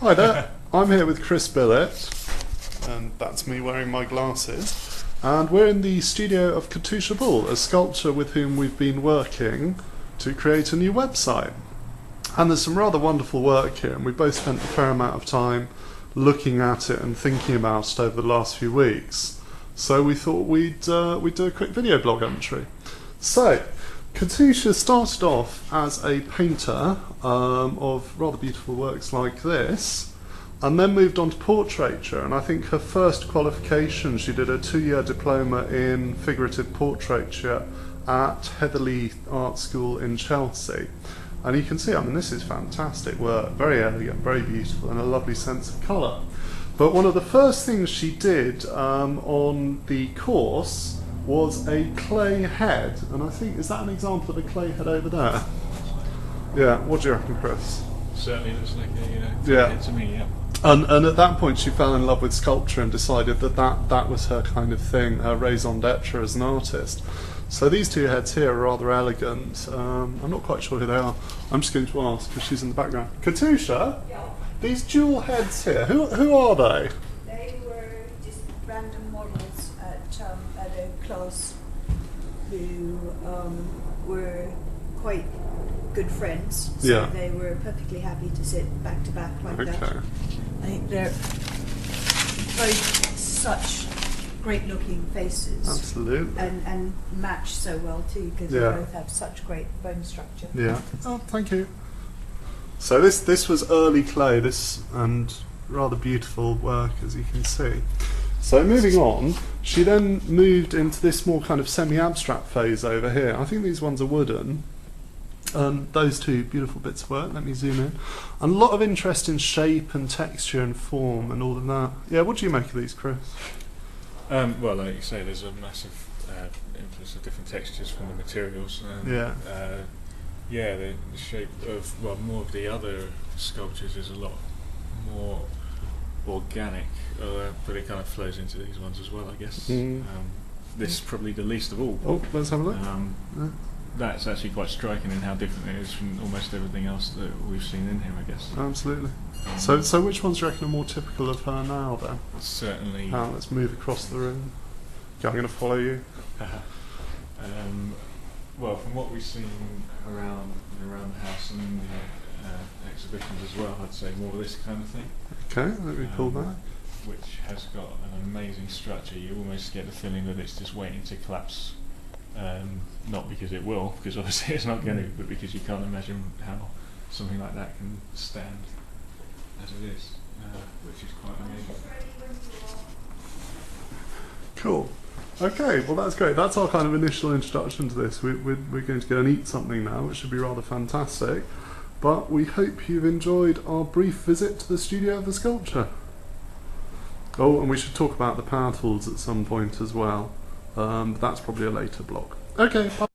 Hi there, I'm here with Chris Billett, and that's me wearing my glasses. And we're in the studio of Katusha, a sculptor with whom we've been working to create a new website. And there's some rather wonderful work here, and we both spent a fair amount of time looking at it and thinking about it over the last few weeks. So we thought we'd do a quick video blog entry. So, Katusha started off as a painter of rather beautiful works like this, and then moved on to portraiture. And I think her first qualification, she did a 2-year diploma in figurative portraiture at Heatherley Art School in Chelsea. And you can see, I mean, this is fantastic work, very elegant, very beautiful, and a lovely sense of colour. But one of the first things she did on the course was a clay head, and I think, is that an example of a clay head over there? Yeah, what do you reckon, Chris? Certainly looks like a clay head to me, yeah. And at that point she fell in love with sculpture and decided that was her kind of thing, her raison d'etre as an artist. So these two heads here are rather elegant. I'm not quite sure who they are. I'm just going to ask, because she's in the background. Katusha? Yeah. These jewel heads here, who are they? They were just random models at a class who were quite good friends. So Yeah. they were perfectly happy to sit back to back like that. Okay. I think they're both such great looking faces. Absolutely. And match so well too, because Yeah. they both have such great bone structure. Yeah. Oh, thank you. So this was early clay, and rather beautiful work, as you can see. So moving on, she then moved into this more kind of semi-abstract phase over here. I think these ones are wooden. Those two beautiful bits of work, let me zoom in. And a lot of interest in shape and texture and form and all of that. Yeah, what do you make of these, Chris? Well, like you say, there's a massive influence of different textures from the materials. Yeah. The shape of, well, more of the other sculptures is a lot more organic, but it kind of flows into these ones as well, I guess. This is probably the least of all. Oh, let's have a look. That's actually quite striking in how different it is from almost everything else that we've seen in here, I guess. Absolutely. So which ones do you reckon are more typical of her now, then? Certainly. Let's move across the room. Okay, I'm going to follow you. Well, from what we've seen around the house and the exhibitions as well, I'd say more of this kind of thing. Okay, let me pull that. Which has got an amazing structure. You almost get the feeling that it's just waiting to collapse. Not because it will, because obviously it's not going to, but because you can't imagine how something like that can stand as it is, which is quite amazing. Cool. Okay, well that's great. That's our kind of initial introduction to this. We're going to go and eat something now, which should be rather fantastic. But we hope you've enjoyed our brief visit to the studio of the sculpture. Oh, and we should talk about the power tools at some point as well. But that's probably a later blog. Okay, bye.